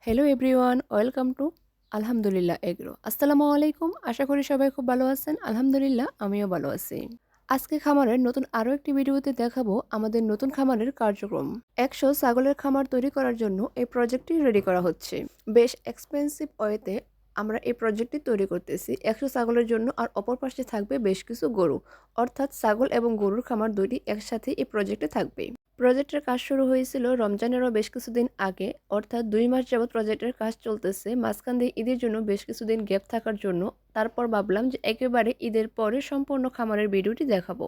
Hello everyone, welcome to আলহামদুলিল্লাহ agro. আসসালামু আলাইকুম। আশা করি সবাই খুব ভালো আছেন। আলহামদুলিল্লাহ আমিও ভালো আছি। আজকে খামারের নতুন আরও একটি ভিডিওতে দেখাবো আমাদের নতুন খামারের কার্যক্রম। 100 ছাগলের খামার তৈরি করার জন্য এই প্রজেক্টটি রেডি করা হচ্ছে। বেশ এক্সপেন্সিভ ওয়েতে আমরা এই প্রজেক্টটি তৈরি করতেছি 100 ছাগলের জন্য, আর অপর পাশে থাকবে বেশ কিছু গরু, অর্থাৎ ছাগল এবং গরুর খামার দুইটি একসাথে এই প্রজেক্টে থাকবে। প্রজেক্টের কাজ শুরু হয়েছিল রমজানেরও বেশ কিছুদিন আগে, অর্থাৎ 2 মাস যাবৎ প্রজেক্টের কাজ চলতেছে। মাঝখান দিয়ে ঈদের জন্য বেশ কিছুদিন গ্যাপ থাকার জন্য তারপর ভাবলাম যে একেবারে ঈদের পরে সম্পূর্ণ খামারের ভিডিওটি দেখাবো।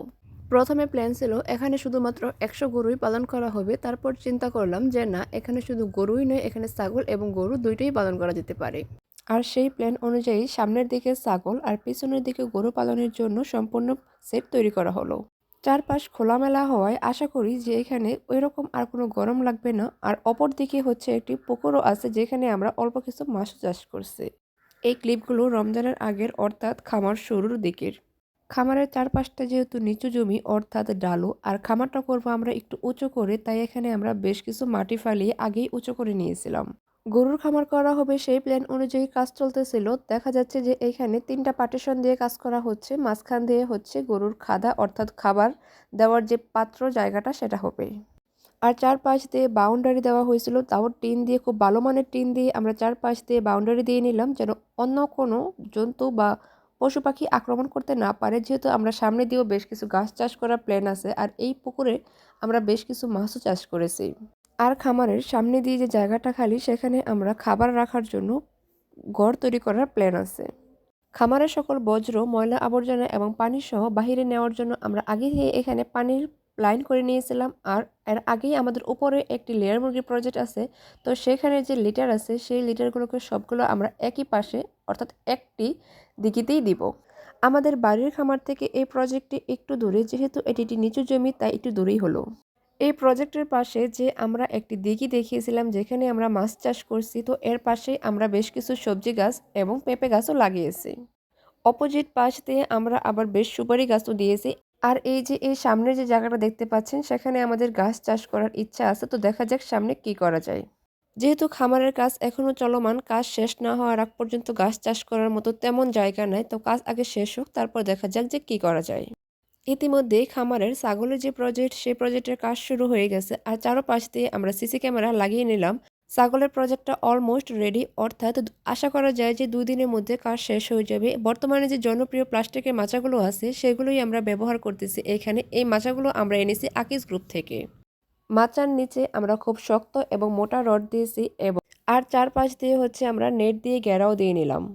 প্রথমে প্ল্যান ছিল এখানে শুধুমাত্র 100 গরুই পালন করা হবে। তারপর চিন্তা করলাম যে না, এখানে শুধু গরুই নয়, এখানে ছাগল এবং গরু দুইটাই পালন করা যেতে পারে। আর সেই প্ল্যান অনুযায়ী সামনের দিকে ছাগল আর পিছনের দিকে গরু পালনের জন্য সম্পূর্ণ সেট তৈরি করা হলো। চারপাশ খোলামেলা হওয়ায় আশা করি যে এখানে ওইরকম আর কোনো গরম লাগবে না। আর অপর দিকে হচ্ছে একটি পুকুরও আছে, যেখানে আমরা অল্প কিছু মাছ চাষ করছি। এই ক্লিপগুলো রমজানের আগের, অর্থাৎ খামার শুরুর দিকের। খামারের চারপাশটা যেহেতু নিচু জমি, অর্থাৎ ডালু, আর খামারটা করবো আমরা একটু উঁচু করে, তাই এখানে আমরা বেশ কিছু মাটি ফালিয়ে আগেই উঁচু করে নিয়েছিলাম। গরুর খামার করা হবে সেই প্ল্যান অনুযায়ী কাজ চলতেছিল। দেখা যাচ্ছে যে এইখানে 3টা পার্টিশন দিয়ে কাজ করা হচ্ছে। মাঝখান দিয়ে হচ্ছে গরুর খাদা, অর্থাৎ খাবার দেওয়ার যে পাত্র জায়গাটা সেটা হবে। আর চারপাশ দিয়ে বাউন্ডারি দেওয়া হয়েছিল, তাও টিন দিয়ে, খুব ভালো মানের টিন দিয়ে আমরা চারপাশ দিয়ে বাউন্ডারি দিয়ে নিলাম, যেন অন্য কোনো জন্তু বা পশু পাখি আক্রমণ করতে না পারে। যেহেতু আমরা সামনে দিয়েও বেশ কিছু গাছ চাষ করার প্ল্যান আছে, আর এই পুকুরে আমরা বেশ কিছু মাছও চাষ করেছি। আর খামারের সামনে দিয়ে যে জায়গাটা খালি, সেখানে আমরা খাবার রাখার জন্য ঘর তৈরি করার প্ল্যান আছে। খামারের সকল বজ্র, ময়লা আবর্জনা এবং পানি সহ বাহিরে নেওয়ার জন্য আমরা আগে থেকে এখানে পানির লাইন করে নিয়েছিলাম। আর এর আগেই আমাদের উপরে একটি লেয়ার মুরগির প্রজেক্ট আছে, তো সেখানে যে লিটার আছে সেই লিটারগুলোকে সবগুলো আমরা একই পাশে, অর্থাৎ একটি দিঘিতেই দিব। আমাদের বাড়ির খামার থেকে এই প্রজেক্টটি একটু দূরে, যেহেতু এটি একটি নিচু জমি তাই একটু দূরেই হলো। এই প্রজেক্টের পাশে যে আমরা একটি দিঘি দেখিয়েছিলাম যেখানে আমরা মাছ চাষ করছি, তো এর পাশেই আমরা বেশ কিছু সবজি গাছ এবং পেঁপে গাছও লাগিয়েছি। অপোজিট পাশ দিয়ে আমরা আবার বেশ সুপারি গাছও দিয়েছি। আর এই যে এই সামনের যে জায়গাটা দেখতে পাচ্ছেন, সেখানে আমাদের গাছ চাষ করার ইচ্ছা আছে, তো দেখা যাক সামনে কি করা যায়। যেহেতু খামারের কাজ এখনো চলমান, কাজ শেষ না হওয়ার আগ পর্যন্ত গাছ চাষ করার মতো তেমন জায়গা নাই, তো কাজ আগে শেষ হোক, তারপর দেখা যাক যে কি করা যায়। ইতিমধ্যেই খামারের ছাগলের যে প্রজেক্ট, সেই প্রজেক্টের কাজ শুরু হয়ে গেছে, আর চারপাশ দিয়ে আমরা সিসি ক্যামেরা লাগিয়ে নিলাম। ছাগলের প্রজেক্টটা অলমোস্ট রেডি, অর্থাৎ আশা করা যায় যে 2 দিনের মধ্যে কাজ শেষ হয়ে যাবে। বর্তমানে যে জনপ্রিয় প্লাস্টিকের মাচাগুলো আছে সেগুলোই আমরা ব্যবহার করতেছি এখানে। এই মাচাগুলো আমরা এনেছি আকিজ গ্রুপ থেকে। মাচার নিচে আমরা খুব শক্ত এবং মোটা রড দিয়েছি, এবং আর চারপাশ দিয়ে হচ্ছে আমরা নেট দিয়ে ঘেরাও দিয়ে নিলাম।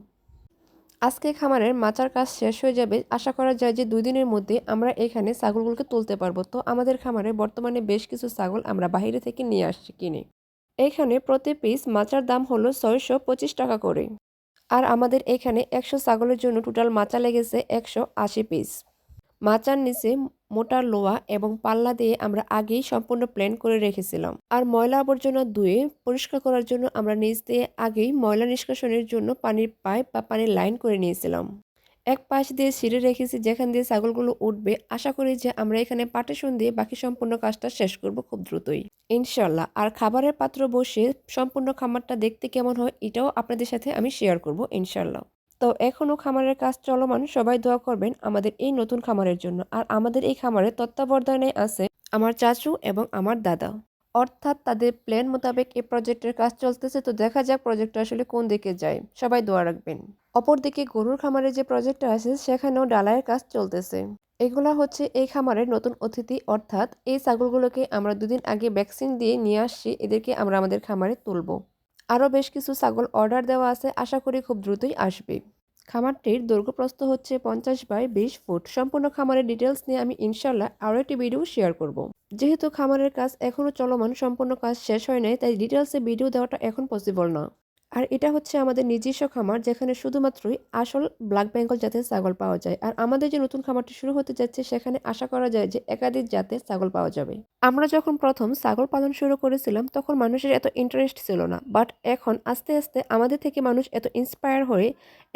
আজকে খামারের মাচার কাজ শেষ হয়ে যাবে। আশা করা যায় যে 2 দিনের মধ্যে আমরা এখানে ছাগলগুলোকে তুলতে পারবো। তো আমাদের খামারে বর্তমানে বেশ কিছু ছাগল আমরা বাইরে থেকে নিয়ে আসছি কিনে। এখানে প্রতি পিস মাচার দাম হলো 625 টাকা করে। আর আমাদের এখানে 100 ছাগলের জন্য টোটাল মাচা লেগেছে 180 পিস। মাচার নিচে মোটা লোহা এবং পাল্লা দিয়ে আমরা আগেই সম্পূর্ণ প্ল্যান করে রেখেছিলাম। আর ময়লা আবর্জনা ধুয়ে পরিষ্কার করার জন্য আমরা নিচ দিয়ে আগেই ময়লা নিষ্কাশনের জন্য পানির পাইপ বা পানির লাইন করে নিয়েছিলাম। এক পাশ দিয়ে সিঁড়ি রেখেছি যেখান দিয়ে ছাগলগুলো উঠবে। আশা করি যে আমরা এখানে পার্টিশন দিয়ে বাকি সম্পূর্ণ কাজটা শেষ করব খুব দ্রুতই ইনশাল্লাহ। আর খাবারের পাত্র বসে সম্পূর্ণ খামারটা দেখতে কেমন হয় এটাও আপনাদের সাথে আমি শেয়ার করব ইনশাল্লাহ। তো এখনও খামারের কাজ চলমান, সবাই দোয়া করবেন আমাদের এই নতুন খামারের জন্য। আর আমাদের এই খামারের তত্ত্বাবধানে আছে আমার চাচু এবং আমার দাদা, অর্থাৎ তাদের প্ল্যান মোতাবেক এই প্রজেক্টের কাজ চলতেছে। তো দেখা যাক প্রজেক্টটা আসলে কোন দিকে যায়, সবাই দোয়া রাখবেন। অপরদিকে গরুর খামারের যে প্রজেক্টটা আছে সেখানেও ডালাইয়ের কাজ চলতেছে। এগুলা হচ্ছে এই খামারের নতুন অতিথি, অর্থাৎ এই ছাগলগুলোকে আমরা 2 দিন আগে ভ্যাকসিন দিয়ে নিয়ে আসছি, এদেরকে আমরা আমাদের খামারে তুলবো। আরও বেশ কিছু ছাগল অর্ডার দেওয়া আছে, আশা করি খুব দ্রুতই আসবে। খামারটির দৈর্ঘ্যপ্রস্থ হচ্ছে 50 বাই 20 ফুট। সম্পূর্ণ খামারের ডিটেলস নিয়ে আমি ইনশাল্লাহ আরও একটি ভিডিও শেয়ার করব। যেহেতু খামারের কাজ এখনও চলমান, সম্পূর্ণ কাজ শেষ হয় নাই, তাই ডিটেলসে ভিডিও দেওয়াটা এখন পসিবল না। আর এটা হচ্ছে আমাদের নিজস্ব খামার, যেখানে শুধুমাত্রই আসল ব্ল্যাক বেঙ্গল জাতের ছাগল পাওয়া যায়। আর আমাদের যে নতুন খামারটি শুরু হতে যাচ্ছে, সেখানে আশা করা যায় যে একাধিক জাতের ছাগল পাওয়া যাবে। আমরা যখন প্রথম ছাগল পালন শুরু করেছিলাম, তখন মানুষের এত ইন্টারেস্ট ছিল না, বাট এখন আস্তে আস্তে আমাদের থেকে মানুষ এত ইন্সপায়ার হয়ে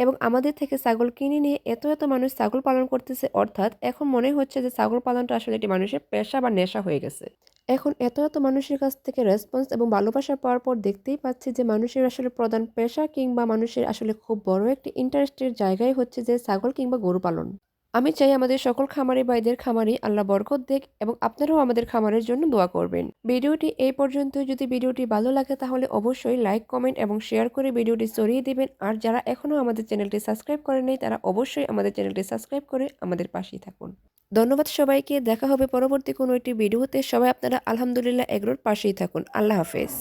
এবং আমাদের থেকে ছাগল কিনে নিয়ে এত এত মানুষ ছাগল পালন করতেছে, অর্থাৎ এখন মনে হচ্ছে যে ছাগল পালনটা আসলে একটি মানুষের পেশা বা নেশা হয়ে গেছে। এখন এত এত মানুষের কাছ থেকে রেসপন্স এবং ভালোবাসা পাওয়ার পর দেখতেই পাচ্ছি যে মানুষের আসলে প্রধান পেশা কিংবা মানুষের আসলে খুব বড় একটি ইন্টারেস্টের জায়গায় হচ্ছে যে ছাগল কিংবা গরু পালন। আমি চাই আমাদের সকল খামারি ভাইদের খামারি আল্লাহ বরকত দেখ, এবং আপনারাও আমাদের খামারের জন্য দোয়া করবেন। ভিডিওটি এই পর্যন্ত। যদি ভিডিওটি ভালো লাগে তাহলে অবশ্যই লাইক, কমেন্ট এবং শেয়ার করে ভিডিওটি ছড়িয়ে দিবেন। আর যারা এখনও আমাদের চ্যানেলটি সাবস্ক্রাইব করেন নাই, তারা অবশ্যই আমাদের চ্যানেলটি সাবস্ক্রাইব করে আমাদের পাশেই থাকুন। ধন্যবাদ সবাইকে। দেখা হবে পরবর্তী কোনো একটি ভিডিওতে। সবাই আপনারা আলহামদুলিল্লাহ এগ্রোর পাশেই থাকুন। আল্লাহ হাফেজ।